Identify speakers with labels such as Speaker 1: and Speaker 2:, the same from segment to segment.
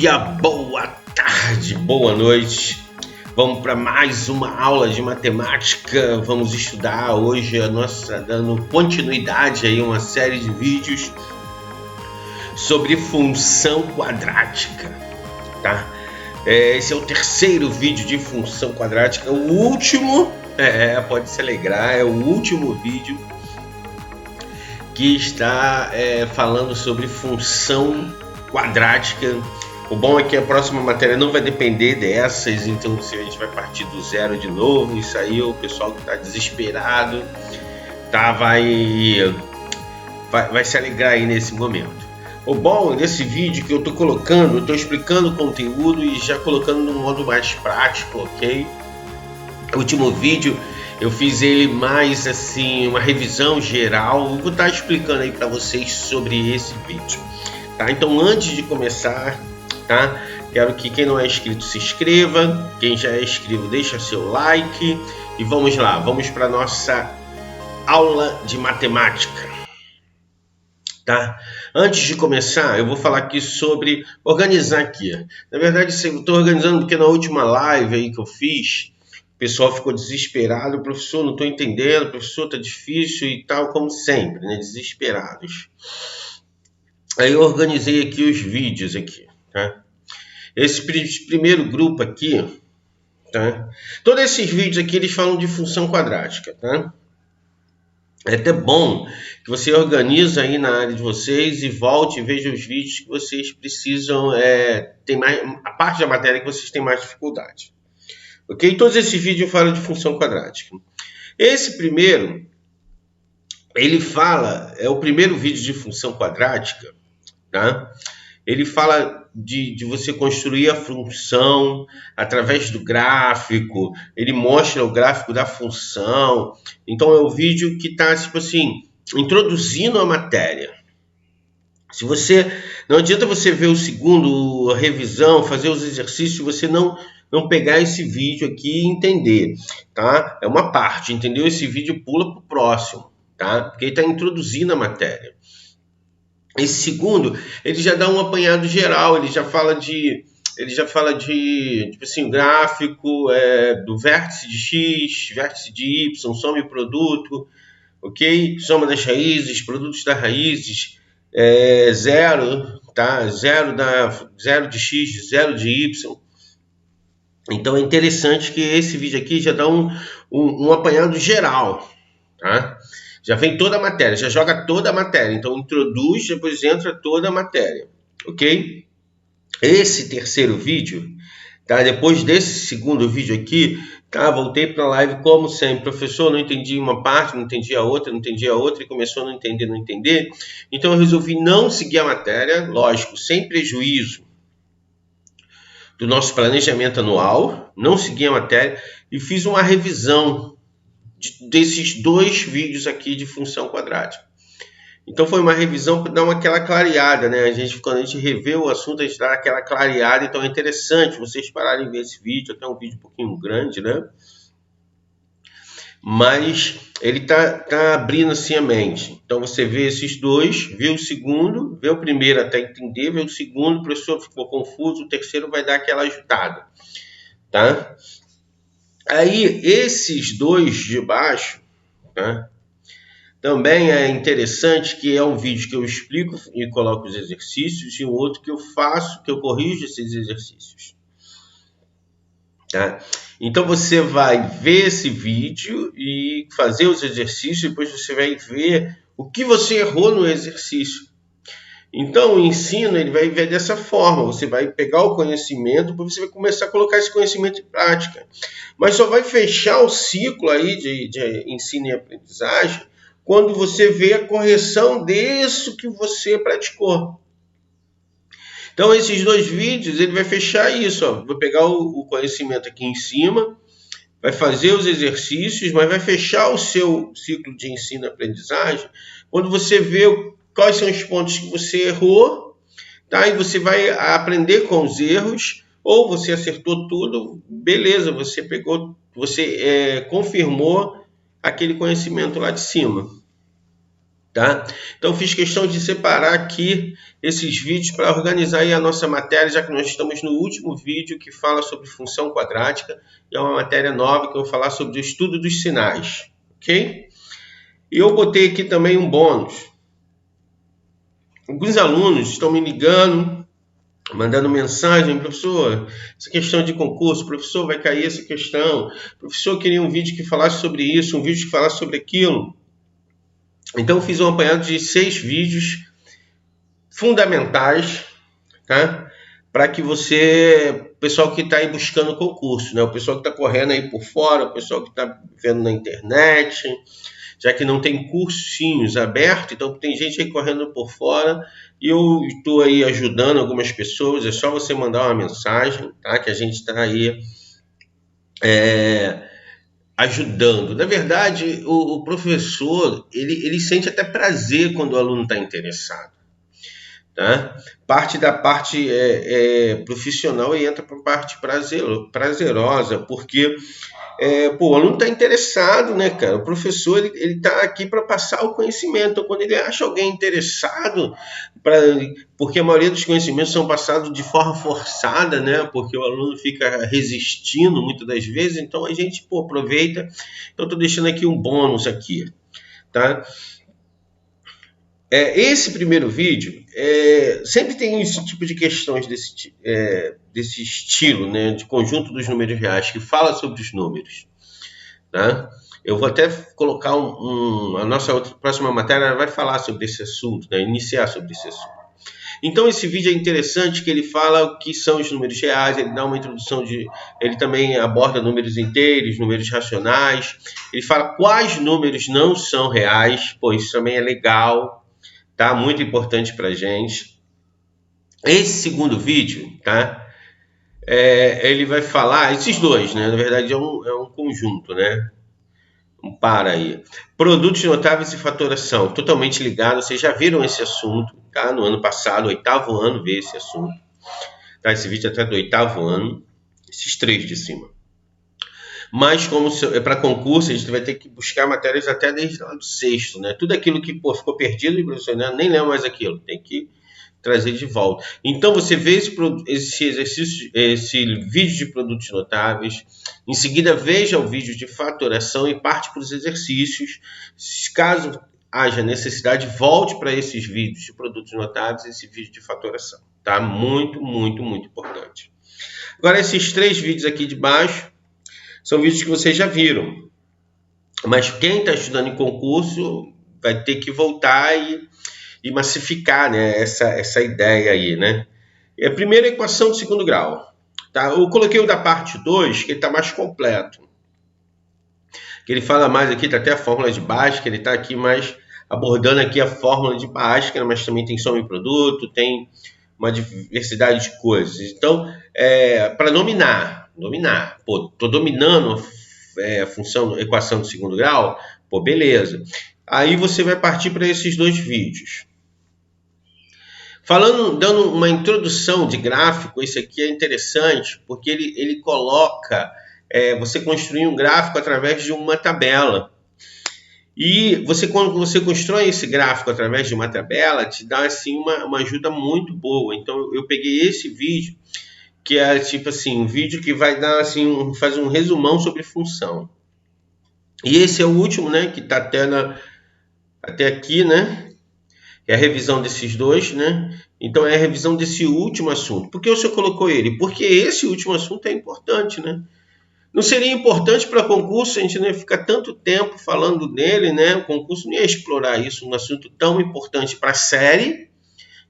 Speaker 1: dia, boa tarde, boa noite. Vamos para mais uma aula de matemática. Vamos estudar hoje dando continuidade aí a uma série de vídeos sobre função quadrática, tá? Esse é o terceiro vídeo de função quadrática, o último, pode se alegrar, é o último vídeo que está falando sobre função quadrática. O bom é que a próxima matéria não vai depender dessas, então a gente vai partir do zero de novo. Isso aí o pessoal que está desesperado vai se alegrar aí nesse momento. O bom desse vídeo que eu estou explicando o conteúdo e já colocando no modo mais prático, ok? O último vídeo eu fiz ele mais assim, uma revisão geral. Eu vou estar explicando aí para vocês sobre esse vídeo, tá? Então, antes de começar, tá? Quero que quem não é inscrito se inscreva, quem já é inscrito deixa seu like e vamos lá, vamos para nossa aula de matemática, tá? Antes de começar, eu vou falar aqui sobre organizar aqui. Na verdade, eu estou organizando porque na última live aí que eu fiz, o pessoal ficou desesperado, professor, não estou entendendo, professor, tá difícil e tal, como sempre, né? Desesperados. Aí eu organizei aqui os vídeos aqui, tá? Esse primeiro grupo aqui, tá? Todos esses vídeos aqui, eles falam de função quadrática, tá? É até bom que você organiza aí na área de vocês e volte e veja os vídeos que vocês precisam, tem mais, a parte da matéria que vocês têm mais dificuldade. Ok? Todos esses vídeos falam de função quadrática. Esse primeiro, ele fala, é o primeiro vídeo de função quadrática, tá? Ele fala de você construir a função através do gráfico, ele mostra o gráfico da função. Então é o vídeo que está, tipo assim, introduzindo a matéria. Não adianta você ver o segundo, a revisão, fazer os exercícios, você não pegar esse vídeo aqui e entender, tá? É uma parte, entendeu? Esse vídeo pula para o próximo, tá? Porque ele está introduzindo a matéria. Esse segundo, ele já dá um apanhado geral, ele já fala de tipo assim, gráfico do vértice de x, vértice de y, soma e produto, ok? Soma das raízes, produtos das raízes, zero, tá? Zero de x, zero de y. Então é interessante que esse vídeo aqui já dá um apanhado geral, tá? Já vem toda a matéria, já joga toda a matéria. Então introduz, depois entra toda a matéria, ok? Esse terceiro vídeo, tá? Depois desse segundo vídeo aqui, tá? Voltei para a live como sempre. Professor, não entendi uma parte, não entendi a outra, e começou a não entender. Então eu resolvi não seguir a matéria, lógico, sem prejuízo do nosso planejamento anual, não segui a matéria e fiz uma revisão desses dois vídeos aqui de função quadrática. Então foi uma revisão para dar aquela clareada, né? Quando a gente revê o assunto, a gente dá aquela clareada, então é interessante vocês pararem de ver esse vídeo, até um vídeo um pouquinho grande, né? Mas ele tá abrindo assim a mente. Então você vê esses dois, vê o segundo, vê o primeiro até entender, vê o segundo, o professor ficou confuso, o terceiro vai dar aquela ajudada, tá? Aí esses dois de baixo, tá? Também é interessante que é um vídeo que eu explico e coloco os exercícios e um outro que eu faço, que eu corrijo esses exercícios, tá? Então você vai ver esse vídeo e fazer os exercícios, depois você vai ver o que você errou no exercício. Então o ensino ele vai ver dessa forma, você vai pegar o conhecimento, depois você vai começar a colocar esse conhecimento em prática. Mas só vai fechar o ciclo aí de ensino e aprendizagem quando você vê a correção disso que você praticou. Então esses dois vídeos ele vai fechar isso, ó. Vou pegar o conhecimento aqui em cima, vai fazer os exercícios, mas vai fechar o seu ciclo de ensino e aprendizagem quando você vê quais são os pontos que você errou, tá? E você vai aprender com os erros, ou você acertou tudo, beleza, você confirmou aquele conhecimento lá de cima. tá? Então fiz questão de separar aqui esses vídeos para organizar aí a nossa matéria, já que nós estamos no último vídeo que fala sobre função quadrática, e é uma matéria nova que eu vou falar sobre o estudo dos sinais, ok? E eu botei aqui também um bônus. Alguns alunos estão me ligando, mandando mensagem: professor, essa questão de concurso, professor, vai cair essa questão, professor, queria um vídeo que falasse sobre isso, um vídeo que falasse sobre aquilo. Então, eu fiz um apanhado de 6 vídeos fundamentais, tá? Para que você, pessoal que está aí buscando concurso, né? O pessoal que está correndo aí por fora, o pessoal que está vendo na internet, já que não tem cursinhos abertos, então tem gente aí correndo por fora, e eu estou aí ajudando algumas pessoas. É só você mandar uma mensagem, tá? Que a gente está aí ajudando. Na verdade, o professor, ele sente até prazer quando o aluno está interessado, tá? Parte da parte profissional e entra para a parte prazerosa, porque o aluno está interessado, né, cara? O professor, ele está aqui para passar o conhecimento. Então, quando ele acha alguém interessado, porque a maioria dos conhecimentos são passados de forma forçada, né? Porque o aluno fica resistindo muitas das vezes. Então, a gente aproveita. Então, estou deixando aqui um bônus aqui, tá? Esse primeiro vídeo sempre tem esse tipo de questões desse estilo, né, de conjunto dos números reais, que fala sobre os números, tá? Eu vou até colocar a nossa próxima matéria vai falar sobre esse assunto, né, iniciar sobre esse assunto. Então esse vídeo é interessante, que ele fala o que são os números reais, ele dá uma introdução ele também aborda números inteiros, números racionais, ele fala quais números não são reais, isso também é legal, tá? Muito importante para a gente. Esse segundo vídeo, tá? Ele vai falar, esses dois, né? Na verdade é um conjunto, né? Um par aí. Produtos notáveis e fatoração, totalmente ligado. Vocês já viram esse assunto, tá? No ano passado, 8º ano, veio esse assunto. Tá? Esse vídeo é até do 8º ano. Esses 3 de cima. Mas como é para concurso, a gente vai ter que buscar matérias até desde lá do 6º, né? Tudo aquilo que ficou perdido, professor, né? Nem lembro mais aquilo, tem que trazer de volta. Então você vê esse exercício, esse vídeo de produtos notáveis, em seguida veja o vídeo de fatoração e parte para os exercícios. Caso haja necessidade, volte para esses vídeos de produtos notáveis e esse vídeo de fatoração, tá? Muito, muito, muito importante. Agora esses 3 vídeos aqui de baixo são vídeos que vocês já viram, mas quem está estudando em concurso vai ter que voltar e massificar, né, essa ideia aí, né? É a primeira equação do 2º grau, tá? Eu coloquei o da parte 2, que ele está mais completo, que ele fala mais aqui, tá até a fórmula de Bhaskara, ele está aqui mais abordando aqui a fórmula de Bhaskara, mas também tem soma e produto, tem uma diversidade de coisas. Então, para dominar, tô dominando a equação do 2º grau, beleza. Aí você vai partir para esses 2 vídeos. Dando uma introdução de gráfico, esse aqui é interessante, porque ele coloca você construir um gráfico através de uma tabela. E quando você constrói esse gráfico através de uma tabela, te dá assim, uma ajuda muito boa. Então, eu peguei esse vídeo, que é tipo assim, um vídeo que vai dar assim, faz um resumão sobre função. E esse é o último, né, que está até aqui, né? É a revisão desses 2, né? Então é a revisão desse último assunto. Por que o senhor colocou ele? Porque esse último assunto é importante, né? Não seria importante para concurso, a gente não ia ficar tanto tempo falando nele, né? O concurso não ia explorar isso, um assunto tão importante para a série,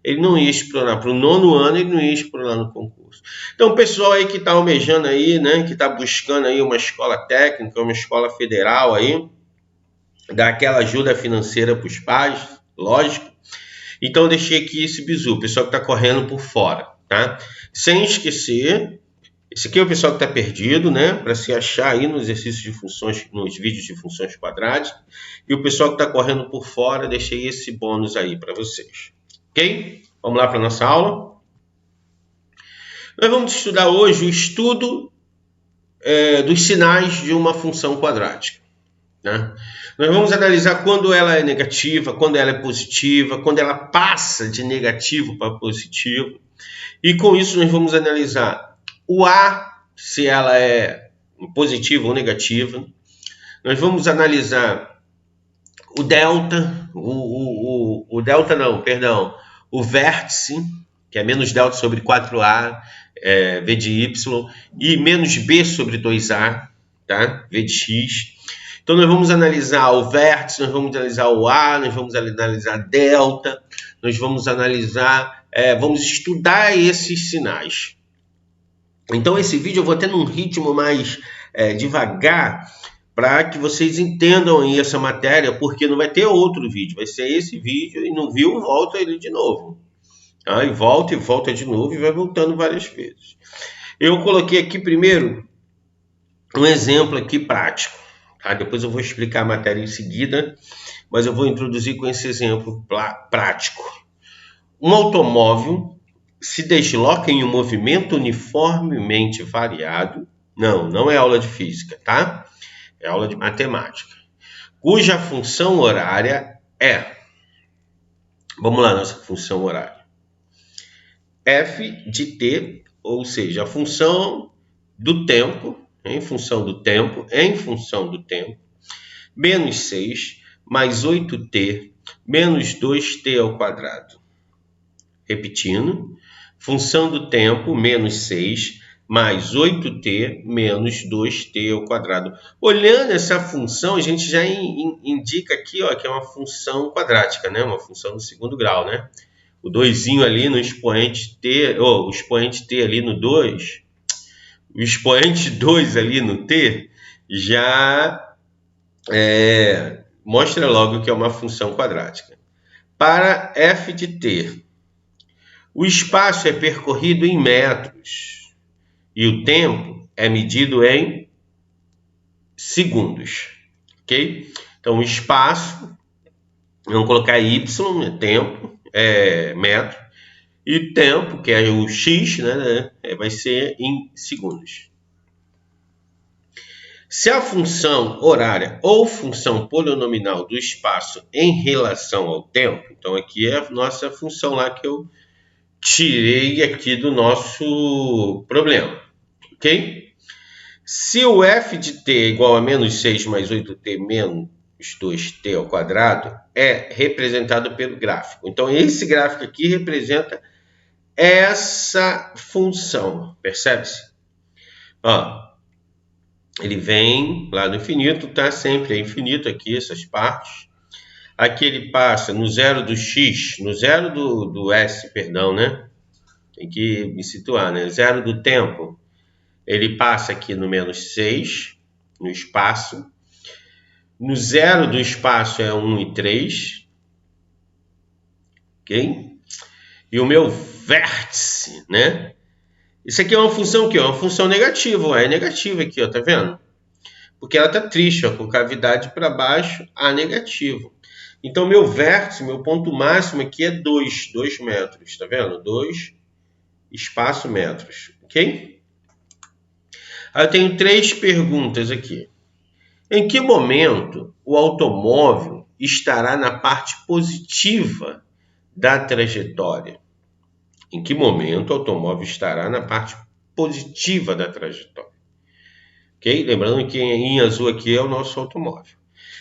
Speaker 1: ele não ia explorar. Para o 9º ano, ele não ia explorar no concurso. Então, o pessoal aí que está almejando aí, né? Que está buscando aí uma escola técnica, uma escola federal aí, dar aquela ajuda financeira para os pais, lógico. Então, eu deixei aqui esse bizu, o pessoal que está correndo por fora, tá? Sem esquecer, esse aqui é o pessoal que está perdido, né? Para se achar aí nos exercícios de funções, nos vídeos de funções quadráticas. E o pessoal que está correndo por fora, deixei esse bônus aí para vocês. Ok? Vamos lá para a nossa aula. Nós vamos estudar hoje o estudo dos sinais de uma função quadrática. né? Nós vamos analisar quando ela é negativa, quando ela é positiva, quando ela passa de negativo para positivo. E com isso nós vamos analisar o A, se ela é positiva ou negativa. Nós vamos analisar o delta, o delta não, perdão, o vértice, que é menos delta sobre 4A, V de Y, e menos B sobre 2A, tá? V de X. Então nós vamos analisar o vértice, nós vamos analisar o A, nós vamos analisar delta, nós vamos analisar, vamos estudar esses sinais. Então esse vídeo eu vou ter num ritmo mais devagar, para que vocês entendam aí essa matéria, porque não vai ter outro vídeo, vai ser esse vídeo, e não viu, volta ele de novo. Tá? E volta de novo, e vai voltando várias vezes. Eu coloquei aqui primeiro um exemplo aqui prático. Tá? Depois eu vou explicar a matéria em seguida, mas eu vou introduzir com esse exemplo prático. Um automóvel se desloca em um movimento uniformemente variado. Não é aula de física, tá? É aula de matemática. Cuja função horária é... Vamos lá, nossa função horária. F de t, ou seja, a função do tempo, em função do tempo, menos 6 mais 8t menos 2t ao quadrado. Repetindo, função do tempo, menos 6 mais 8t menos 2t ao quadrado. Olhando essa função, a gente já indica aqui, ó, que é uma função quadrática, né? Uma função do segundo grau, né? O 2 ali no expoente t, o expoente t ali no 2, o expoente 2 ali no t, já mostra logo que é uma função quadrática. Para f de t, o espaço é percorrido em metros e o tempo é medido em segundos, ok? Então, o espaço, vamos colocar y, tempo, metro, e tempo, que é o x, né, vai ser em segundos. Se a função horária ou função polinomial do espaço em relação ao tempo, então aqui é a nossa função lá que eu tirei aqui do nosso problema, ok? Se o f de t é igual a menos 6 mais 8t menos 2t ao quadrado, é representado pelo gráfico. Então, esse gráfico aqui representa essa função, percebe-se? Ó, ele vem lá no infinito, tá? Sempre é infinito aqui, essas partes. Aqui ele passa no zero do x, no zero do s, perdão, né? Tem que me situar, né? Zero do tempo, ele passa aqui no menos 6, no espaço. No zero do espaço é 1 e 3. Ok? E o meu vértice, né? Isso aqui é uma função aqui, ó, uma função negativa, ó, é negativa aqui, ó, tá vendo? Porque ela tá triste, ó, com cavidade para baixo, a negativo. Então, meu vértice, meu ponto máximo aqui é 2 metros, tá vendo? 2 espaço metros, ok? Aí eu tenho 3 perguntas aqui. Em que momento o automóvel estará na parte positiva da trajetória? Em que momento o automóvel estará na parte positiva da trajetória? Ok? Lembrando que em azul aqui é o nosso automóvel.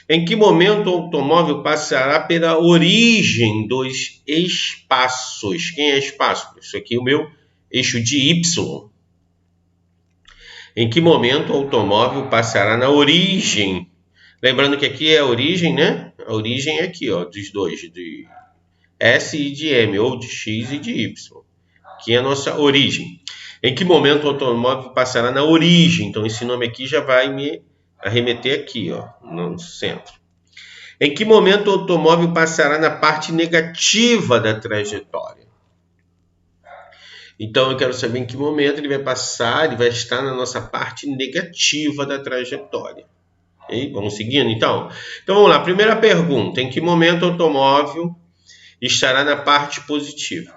Speaker 1: Em que momento o automóvel passará pela origem dos espaços? Quem é espaço? Isso aqui é o meu eixo de Y. Em que momento o automóvel passará na origem? Lembrando que aqui é a origem, né? A origem é aqui, ó, dos dois, de S e de M, ou de X e de Y. Aqui é a nossa origem. Em que momento o automóvel passará na origem? Então, esse nome aqui já vai me arremeter aqui, ó, no centro. Em que momento o automóvel passará na parte negativa da trajetória? Então, eu quero saber em que momento ele vai passar, ele vai estar na nossa parte negativa da trajetória. Okay? Vamos seguindo, então? Então, vamos lá. Primeira pergunta. Em que momento o automóvel estará na parte positiva?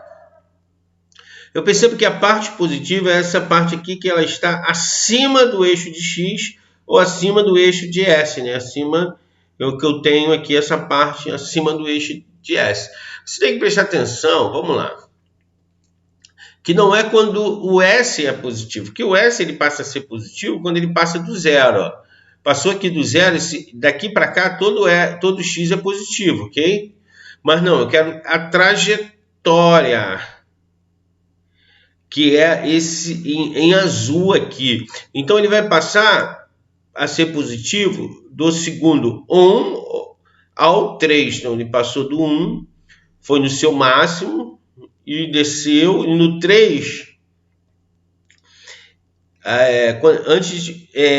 Speaker 1: Eu percebo que a parte positiva é essa parte aqui, que ela está acima do eixo de X, ou acima do eixo de S, né? Acima, o que eu tenho aqui, essa parte acima do eixo de S. Você tem que prestar atenção, vamos lá, que não é quando o S é positivo, que o S ele passa a ser positivo quando ele passa do zero, ó. Passou aqui do zero, daqui para cá todo x é positivo, ok? Mas não, eu quero a trajetória, que é esse em azul aqui. Então ele vai passar a ser positivo do segundo 1 ao 3. Então ele passou do 1, foi no seu máximo e desceu, e no 3,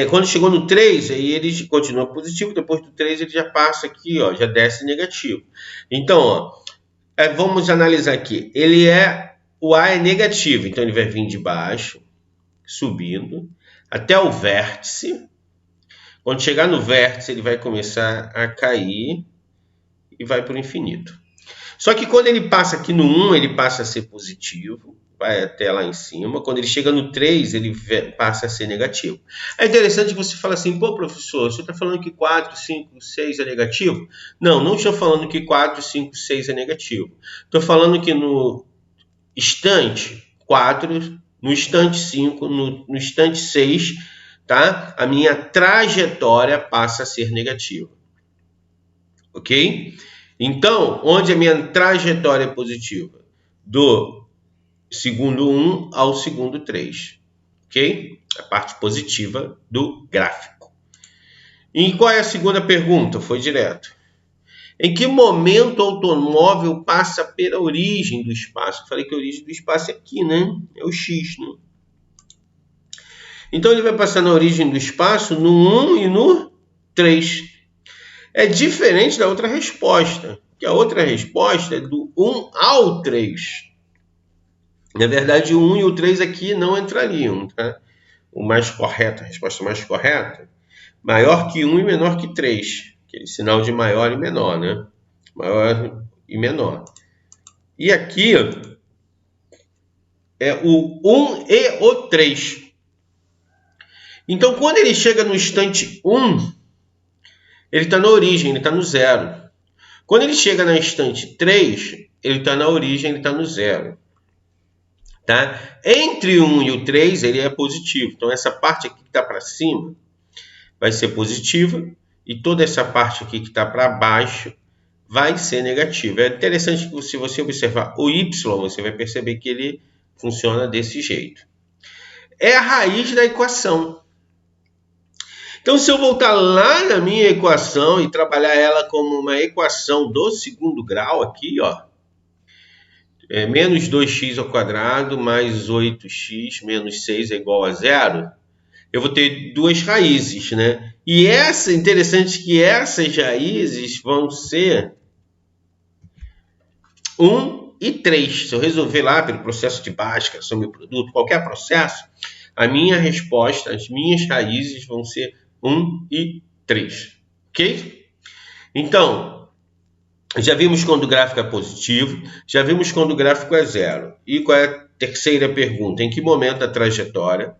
Speaker 1: quando chegou no 3, aí ele continua positivo, depois do 3 ele já passa aqui, ó, já desce negativo. Então, ó, vamos analisar aqui. O A é negativo, então ele vai vir de baixo, subindo, até o vértice. Quando chegar no vértice, ele vai começar a cair e vai para o infinito. Só que quando ele passa aqui no 1, ele passa a ser positivo, vai até lá em cima. Quando ele chega no 3, ele passa a ser negativo. É interessante que você fala assim, pô, professor, você está falando que 4, 5, 6 é negativo? Não, não estou falando que 4, 5, 6 é negativo. Estou falando que no instante 4, no instante 5, no instante 6, tá? A minha trajetória passa a ser negativa. Ok? Então, onde a minha trajetória é positiva? Do segundo 1 ao segundo 3. Ok? A parte positiva do gráfico. E qual é a segunda pergunta? Foi direto. Em que momento o automóvel passa pela origem do espaço? Eu falei que a origem do espaço é aqui, né? É o X, né? Então ele vai passar na origem do espaço no 1 e no 3. É diferente da outra resposta, que a outra resposta é do 1 ao 3. Na verdade, o 1 e o 3 aqui não entrariam, tá? O mais correto, a resposta mais correta, maior que 1 e menor que 3. Aquele sinal de maior e menor, né? Maior e menor. E aqui é o 1 e o 3. Então, quando ele chega no instante 1, ele está na origem, ele está no zero. Quando ele chega na instante 3, ele está na origem, ele está no zero. Tá? Entre o 1 e o 3, ele é positivo. Então, essa parte aqui que está para cima vai ser positiva e toda essa parte aqui que está para baixo vai ser negativa. É interessante que se você observar o Y, você vai perceber que ele funciona desse jeito. É a raiz da equação. Então, se eu voltar lá na minha equação e trabalhar ela como uma equação do segundo grau aqui, ó, menos 2x ao quadrado mais 8x menos 6 é igual a 0, eu vou ter duas raízes, né? E interessante que essas raízes vão ser 1 e 3. Se eu resolver lá pelo processo de Bhaskara, sobre o produto, qualquer processo, a minha resposta, as minhas raízes vão ser 1 e 3. Ok? Então, já vimos quando o gráfico é positivo, já vimos quando o gráfico é zero. E qual é a terceira pergunta? Em que momento a trajetória,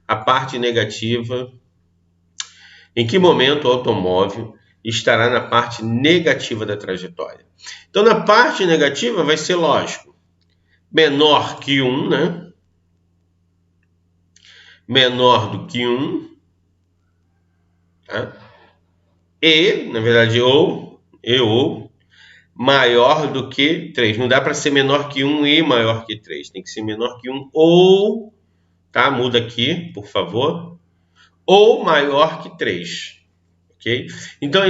Speaker 1: a parte negativa, em que momento o automóvel estará na parte negativa da trajetória? Então, na parte negativa vai ser lógico. Menor que 1, né? Menor do que 1. Tá? E, na verdade, ou maior do que 3. Não dá para ser menor que 1 e maior que 3. Tem que ser menor que 1 ou, tá? Muda aqui, por favor. Ou maior que 3. Ok? Então,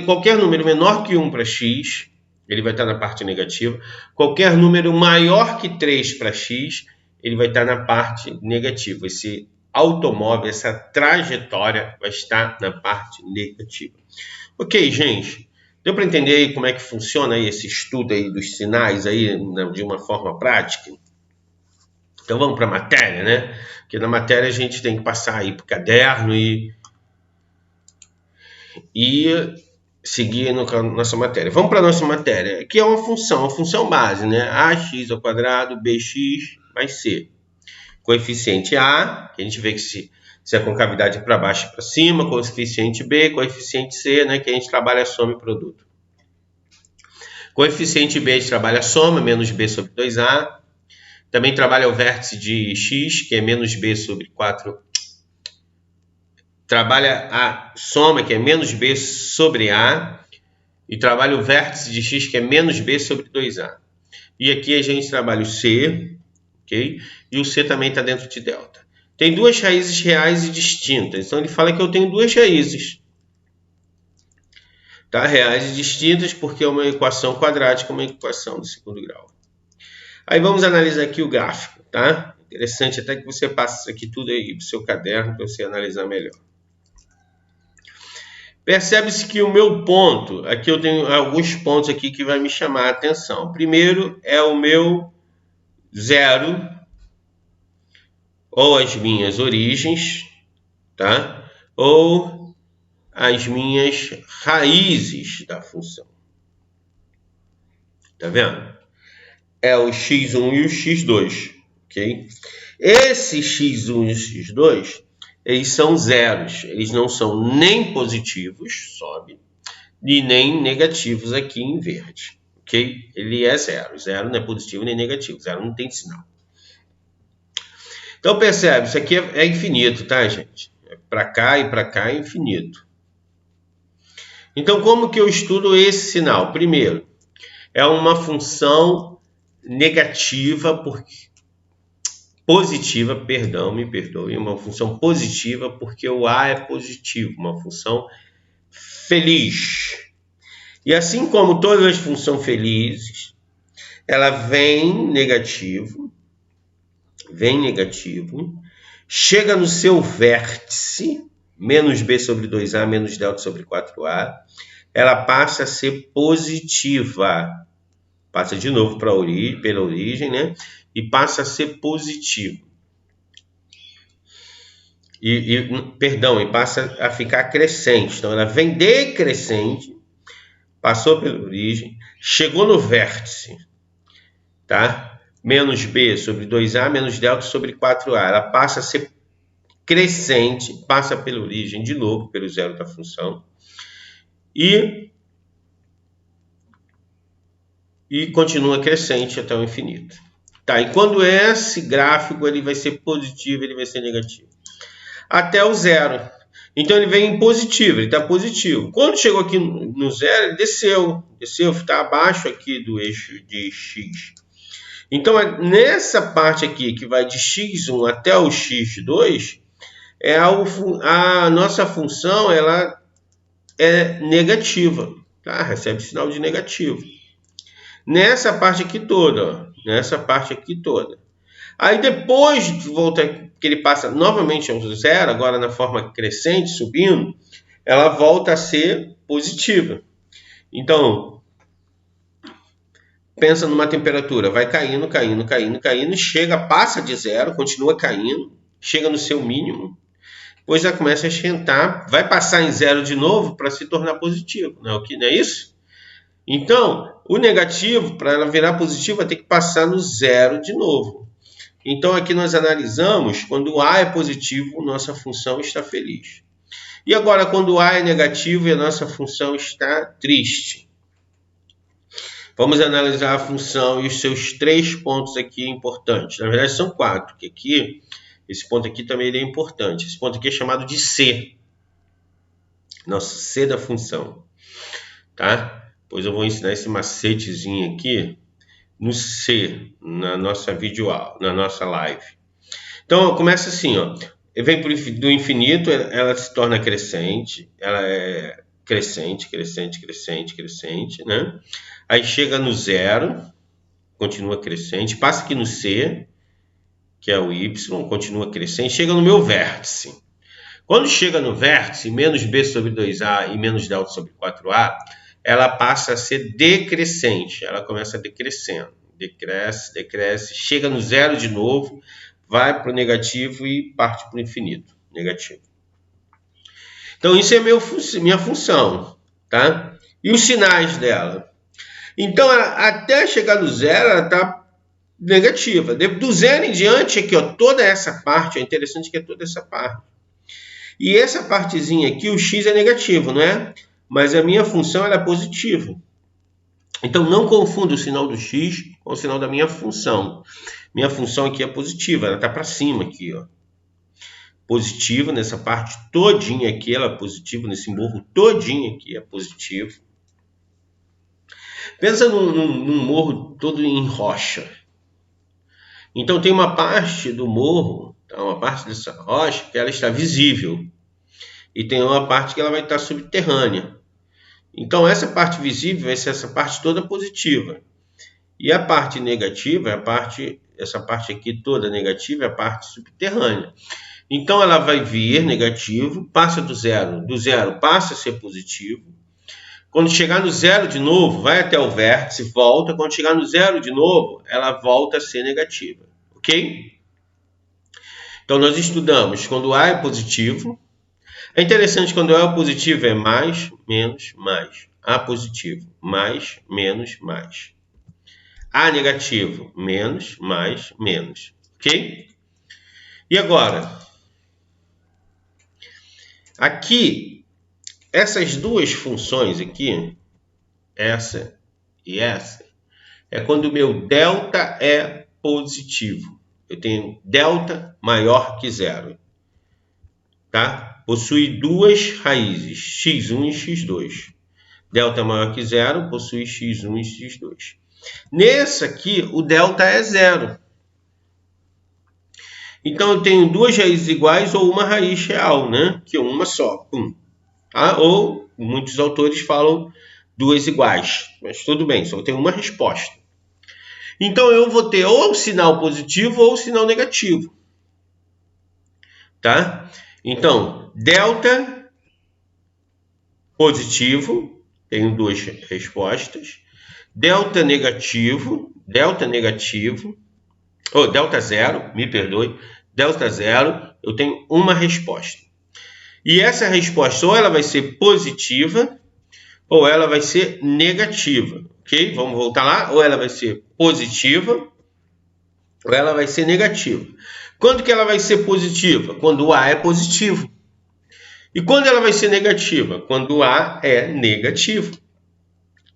Speaker 1: qualquer número menor que 1 para x, ele vai estar na parte negativa. Qualquer número maior que 3 para x, ele vai estar na parte negativa. Esse automóvel, essa trajetória vai estar na parte negativa. Ok, gente? Deu para entender aí como é que funciona aí esse estudo aí dos sinais aí, de uma forma prática? Então vamos para a matéria, né? Porque na matéria a gente tem que passar aí para o caderno e seguir nossa matéria. Vamos para a nossa matéria, que é uma função base, né? ax ao quadrado, bx mais c. Coeficiente a, que a gente vê que Se é concavidade para baixo e para cima, coeficiente B, coeficiente C, né, que a gente trabalha a soma e produto. Coeficiente B a gente trabalha a soma, menos B sobre 2A. Também trabalha o vértice de x, que é menos B sobre 4. Trabalha a soma, que é menos B sobre A. E trabalha o vértice de x, que é menos B sobre 2A. E aqui a gente trabalha o C, ok? E o C também está dentro de delta. Tem duas raízes reais e distintas. Então ele fala que eu tenho duas raízes. Tá? Reais e distintas porque é uma equação quadrática, uma equação do segundo grau. Aí vamos analisar aqui o gráfico, tá? Interessante até que você passe isso aqui tudo aí para o seu caderno para você analisar melhor. Percebe-se que o meu ponto, aqui eu tenho alguns pontos aqui que vai me chamar a atenção. Primeiro é o meu zero, ou as minhas origens, tá? Ou as minhas raízes da função. Tá vendo? É o x1 e o x2, ok? Esse x1 e o x2, eles são zeros. Eles não são nem positivos, sobe, e nem negativos aqui em verde, ok? Ele é zero. Zero não é positivo nem negativo. Zero não tem sinal. Então percebe, isso aqui é infinito, tá, gente? Para cá e para cá é infinito. Então como que eu estudo esse sinal? Primeiro, é uma função negativa, positiva, perdão, me perdoe, uma função positiva porque o A é positivo, uma função feliz. E assim como todas as funções felizes, ela vem negativo, chega no seu vértice, menos B sobre 2A, menos delta sobre 4A, ela passa a ser positiva. Passa de novo pela origem, né? E passa a ser positivo. E passa a ficar crescente. Então, ela vem decrescente, passou pela origem, chegou no vértice, tá? Menos B sobre 2A, menos delta sobre 4A. Ela passa a ser crescente, passa pela origem de novo, pelo zero da função. E continua crescente até o infinito. Tá, e quando esse gráfico ele vai ser positivo, ele vai ser negativo. Até o zero. Então ele vem em positivo, ele está positivo. Quando chegou aqui no zero, ele desceu, está abaixo aqui do eixo de x. Então nessa parte aqui, que vai de x1 até o x2, a nossa função ela é negativa, tá? Recebe sinal de negativo. Nessa parte aqui toda, Aí depois de volta, que ele passa novamente ao zero, agora na forma crescente, subindo, ela volta a ser positiva. Então, pensa numa temperatura, vai caindo, passa de zero, continua caindo, chega no seu mínimo, depois já começa a esquentar, vai passar em zero de novo para se tornar positivo, não é isso? Então, o negativo, para ela virar positivo, vai ter que passar no zero de novo. Então, aqui nós analisamos, quando o A é positivo, nossa função está feliz. E agora, quando o A é negativo e a nossa função está triste. Vamos analisar a função e os seus 3 pontos aqui importantes. Na verdade, são 4, porque aqui, esse ponto aqui também é importante. Esse ponto aqui é chamado de C. Nosso C da função. Tá? Pois eu vou ensinar esse macetezinho aqui no C, na nossa videoaula, na nossa live. Então, começa assim, ó. Vem do infinito, ela se torna crescente, ela é crescente, né? Aí chega no zero, continua crescente, passa aqui no C, que é o Y, continua crescente, chega no meu vértice. Quando chega no vértice, menos B sobre 2A e menos delta sobre 4A, ela passa a ser decrescente, ela começa decrescendo, decresce, chega no zero de novo, vai para o negativo e parte para o infinito, negativo. Então isso é minha função, tá? E os sinais dela? Então até chegar no zero ela está negativa, do zero em diante aqui, ó, toda essa parte, é interessante que é toda essa parte, E essa partezinha aqui, o x é negativo, não é? Mas a minha função ela é positiva. Então, não confunda o sinal do x com o sinal da minha função. Minha função aqui é positiva, ela está para cima aqui, ó. Positiva nessa parte todinha aqui, ela é positiva, nesse morro todinho aqui é positivo. Pensa num morro todo em rocha. Então, tem uma parte do morro, uma parte dessa rocha, que ela está visível. E tem uma parte que ela vai estar subterrânea. Então, essa parte visível vai ser essa parte toda positiva. E a parte negativa, essa parte aqui toda negativa, é a parte subterrânea. Então, ela vai vir negativo, passa do zero passa a ser positivo. Quando chegar no zero de novo, vai até o vértice, volta. Quando chegar no zero de novo, ela volta a ser negativa. Ok? Então, nós estudamos quando A é positivo. É interessante, quando A é positivo é mais, menos, mais. A positivo, mais, menos, mais. A negativo, menos, mais, menos. Ok? E agora? Aqui, essas duas funções aqui, essa e essa, é quando o meu delta é positivo. Eu tenho delta maior que zero. Tá? Possui duas raízes, x1 e x2. Delta maior que zero possui x1 e x2. Nesse aqui, o delta é zero. Então, eu tenho duas raízes iguais ou uma raiz real, né? Que é uma só. Tá? Ou, muitos autores falam duas iguais. Mas tudo bem, só tem uma resposta. Então, eu vou ter ou o sinal positivo ou o sinal negativo. Tá? Então, delta positivo, tenho duas respostas. Delta negativo, ou delta zero, me perdoe, delta zero, eu tenho uma resposta. E essa resposta ou ela vai ser positiva, ou ela vai ser negativa, ok? Vamos voltar lá, ou ela vai ser positiva, ou ela vai ser negativa. Quando que ela vai ser positiva? Quando o A é positivo. E quando ela vai ser negativa? Quando o A é negativo.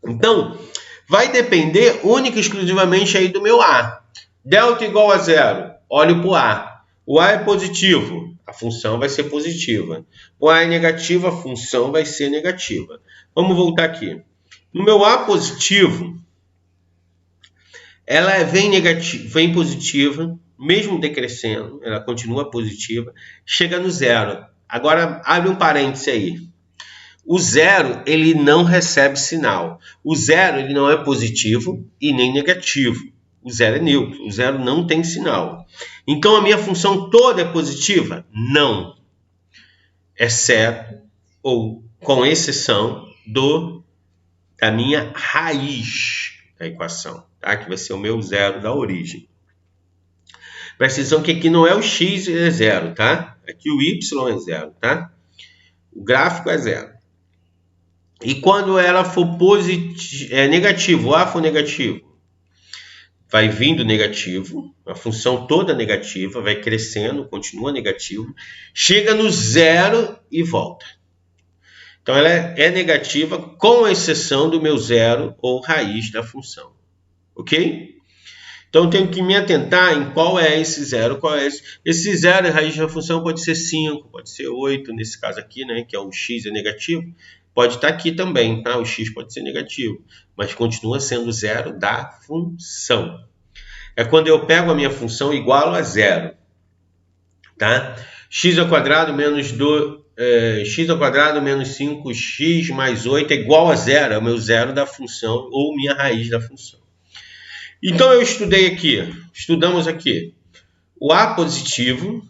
Speaker 1: Então, vai depender única e exclusivamente aí do meu A. Delta igual a zero, olho para o A. O A é positivo, a função vai ser positiva. O A é negativo, a função vai ser negativa. Vamos voltar aqui. No meu A positivo, ela vem positiva, mesmo decrescendo, ela continua positiva, chega no zero. Agora, abre um parêntese aí. O zero, ele não recebe sinal. O zero, ele não é positivo e nem negativo. O zero é neutro. O zero não tem sinal. Então, a minha função toda é positiva? Não. Exceto, ou com exceção, da minha raiz da equação, tá? Que vai ser o meu zero da origem. Presta atenção que aqui não é o x é zero, tá? Aqui o y é zero, tá? O gráfico é zero. E quando ela for negativo, o A for negativo, vai vindo negativo, a função toda negativa, vai crescendo, continua negativo, chega no zero e volta. Então, ela é negativa com exceção do meu zero ou raiz da função. Ok? Então, eu tenho que me atentar em qual é esse zero, qual é esse. Esse zero, a raiz da função pode ser 5, pode ser 8, nesse caso aqui, né, que é o x é negativo. Pode estar aqui também, tá? O x pode ser negativo, mas continua sendo zero da função. É quando eu pego a minha função igual a zero, tá? X ao quadrado menos 5x mais 8 é igual a zero, é o meu zero da função ou minha raiz da função. Então, eu estudamos aqui o A positivo,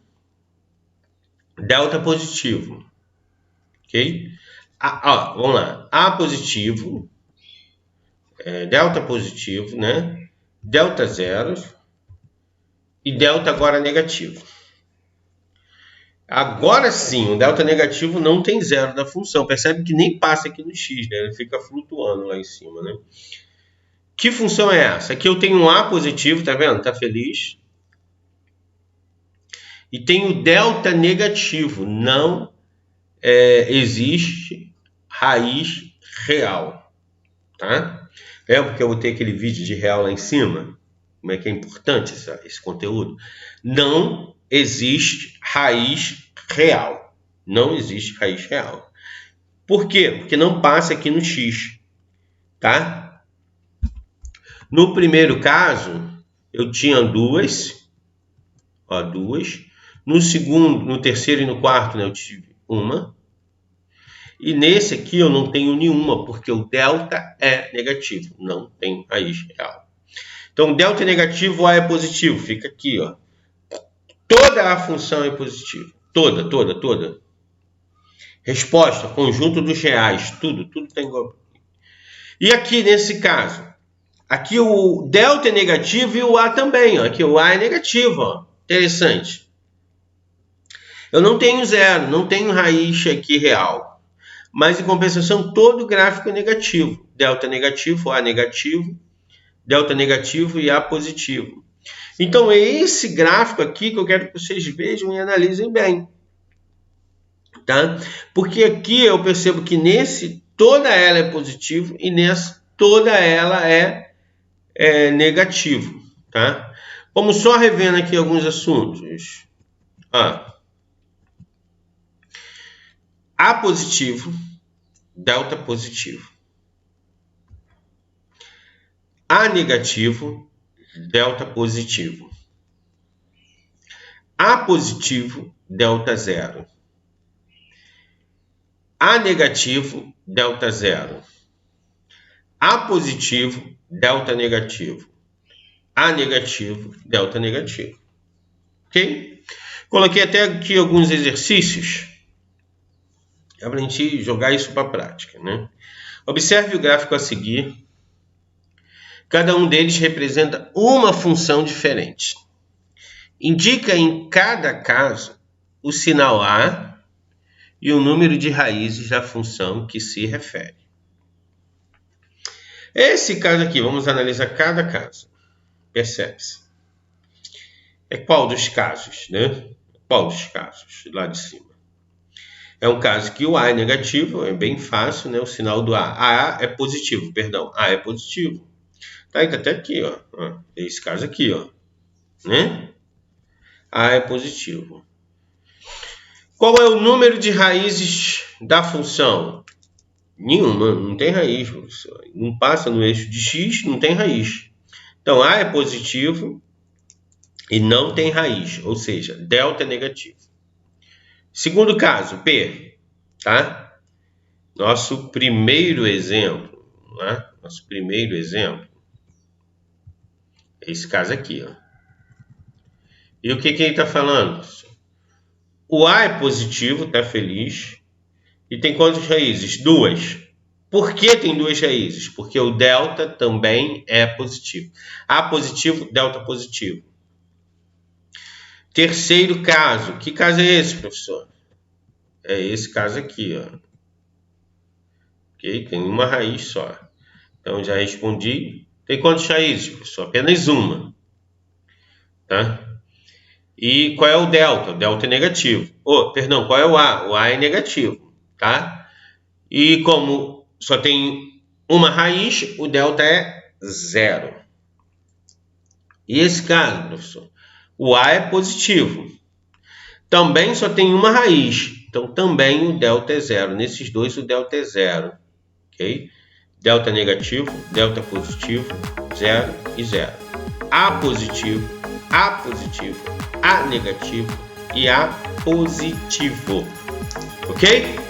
Speaker 1: delta positivo, ok? Vamos lá, A positivo, delta positivo, né? Delta zero e delta agora negativo. Agora sim, o delta negativo não tem zero da função. Percebe que nem passa aqui no x, né? Ele fica flutuando lá em cima, né? Que função é essa? Aqui eu tenho um A positivo, tá vendo? Tá feliz. E tenho delta negativo, não existe raiz real, tá? Lembra que eu botei aquele vídeo de real lá em cima? Como é que é importante esse conteúdo? Não existe raiz real. Não existe raiz real. Por quê? Porque não passa aqui no x, tá? No primeiro caso, eu tinha duas. No segundo, no terceiro e no quarto, né, eu tive uma. E nesse aqui eu não tenho nenhuma, porque o delta é negativo, não tem raiz real. Então, delta é negativo, A é positivo, fica aqui, ó. Toda a função é positiva, toda. Resposta, conjunto dos reais, tudo está igual. E aqui, nesse caso, aqui o delta é negativo e o A também, ó. Aqui o A é negativo, ó. Interessante. Eu não tenho zero, não tenho raiz aqui real. Mas, em compensação, todo gráfico é negativo. Delta negativo, A negativo, delta negativo e A positivo. Então, é esse gráfico aqui que eu quero que vocês vejam e analisem bem. Tá? Porque aqui eu percebo que nesse, toda ela é positivo e nessa, toda ela é negativo. Tá? Vamos só revendo aqui alguns assuntos. A positivo, delta positivo. A negativo, delta positivo. A positivo, delta zero. A negativo, delta zero. A positivo, delta negativo. A negativo, delta negativo. Ok? Coloquei até aqui alguns exercícios para a gente jogar isso para a prática, né? Observe o gráfico a seguir. Cada um deles representa uma função diferente. Indica em cada caso o sinal A e o número de raízes da função que se refere. Esse caso aqui, vamos analisar cada caso. Percebe-se. É qual dos casos, né? Qual dos casos? Lá de cima. É um caso que o A é negativo, é bem fácil, né? O sinal do A. A é positivo, perdão. A é positivo. Tá até aqui, ó. Esse caso aqui, ó. Né? A é positivo. Qual é o número de raízes da função? Nenhuma, não tem raiz, professor. Não passa no eixo de x, não tem raiz. Então, A é positivo e não tem raiz, ou seja, delta é negativo. Segundo caso, P, tá? Nosso primeiro exemplo, né? Nosso primeiro exemplo. Esse caso aqui, ó. E o que ele está falando? O A é positivo, tá feliz. E tem quantas raízes? Duas. Por que tem duas raízes? Porque o delta também é positivo. A positivo, delta positivo. Terceiro caso. Que caso é esse, professor? É esse caso aqui, ó. Ok? Tem uma raiz só. Então, já respondi. Tem quantas raízes, professor? Apenas uma. Tá? E qual é o delta? O delta é negativo. Perdão, qual é o A? O A é negativo. Tá? E como só tem uma raiz, o delta é zero. E esse caso, professor? O A é positivo. Também só tem uma raiz. Então, também o delta é zero. Nesses dois, o delta é zero. Ok? Delta negativo, delta positivo, 0 e 0. A positivo, A negativo e A positivo. Ok?